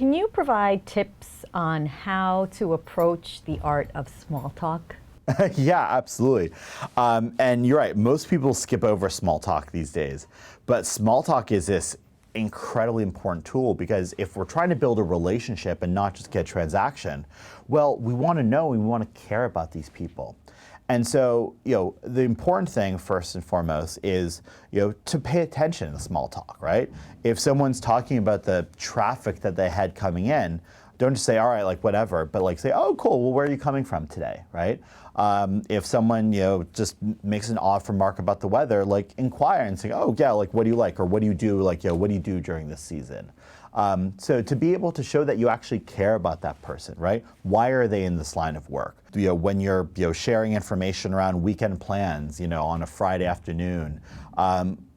Can you provide tips on how to approach the art of small talk? Yeah, absolutely. And you're right, most people skip over small talk these days. But small talk is this incredibly important tool because if we're trying to build a relationship and not just get a transaction, well, we want to know, we want to care about these people. And so, the important thing first and foremost is, to pay attention to small talk, right? If someone's talking about the traffic that they had coming in, don't just say, all right, like whatever, but like say, oh, cool, well, where are you coming from today, right? If someone, just makes an odd remark about the weather, like inquire and say, oh yeah, like what do you like? Or what do you do? Like, what do you do during this season? So to be able to show that you actually care about that person, right? Why are they in this line of work? When you're sharing information around weekend plans, on a Friday afternoon,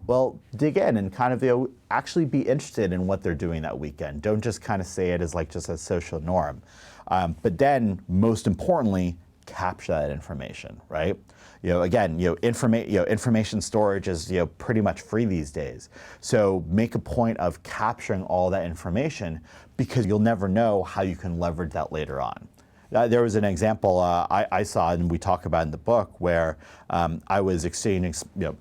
well, dig in and kind of actually be interested in what they're doing that weekend. Don't just kind of say it as like just a social norm. But then, most importantly, capture that information, right? Again, information storage is pretty much free these days. So make a point of capturing all that information because you'll never know how you can leverage that later on. There was an example I saw, and we talk about in the book, where I was exchanging,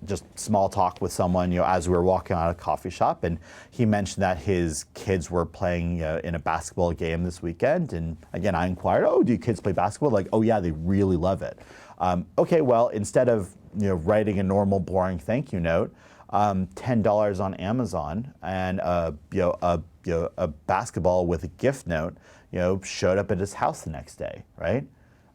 just small talk with someone, as we were walking out of a coffee shop, and he mentioned that his kids were playing in a basketball game this weekend, and again, I inquired, oh, do your kids play basketball? Like, oh yeah, they really love it. Okay, well, instead of writing a normal, boring thank you note, $10 on Amazon and a basketball with a gift note, showed up at his house the next day, right?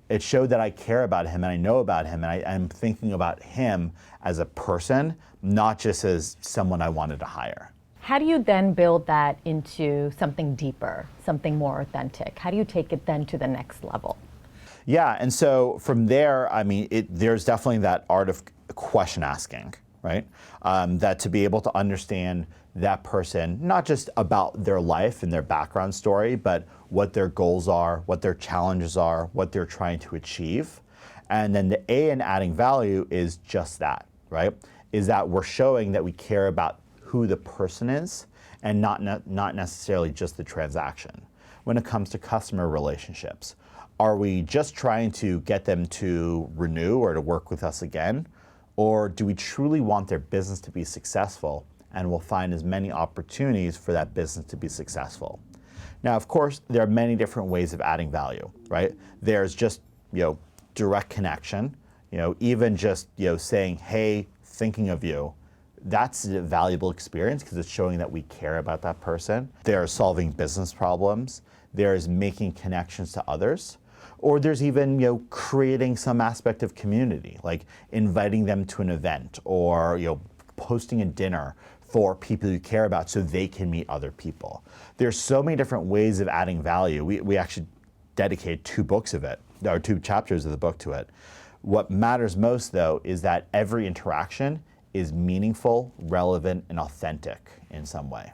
It showed that I care about him and I know about him and I'm thinking about him as a person, not just as someone I wanted to hire. How do you then build that into something deeper, something more authentic? How do you take it then to the next level? Yeah, and so from there, there's definitely that art of question asking, right? That to be able to understand that person, not just about their life and their background story, but what their goals are, what their challenges are, what they're trying to achieve. And then the A in adding value is just that, right? Is that we're showing that we care about who the person is and not necessarily just the transaction. When it comes to customer relationships, are we just trying to get them to renew or to work with us again? Or do we truly want their business to be successful and we'll find as many opportunities for that business to be successful? Now, of course, there are many different ways of adding value, right? There's just, direct connection, even just, saying, hey, thinking of you. That's a valuable experience because it's showing that we care about that person. There's solving business problems. There's making connections to others. Or there's even, creating some aspect of community, like inviting them to an event or, posting a dinner for people you care about so they can meet other people. There's so many different ways of adding value. We actually dedicated 2 books of it, or 2 chapters of the book to it. What matters most, though, is that every interaction is meaningful, relevant, and authentic in some way.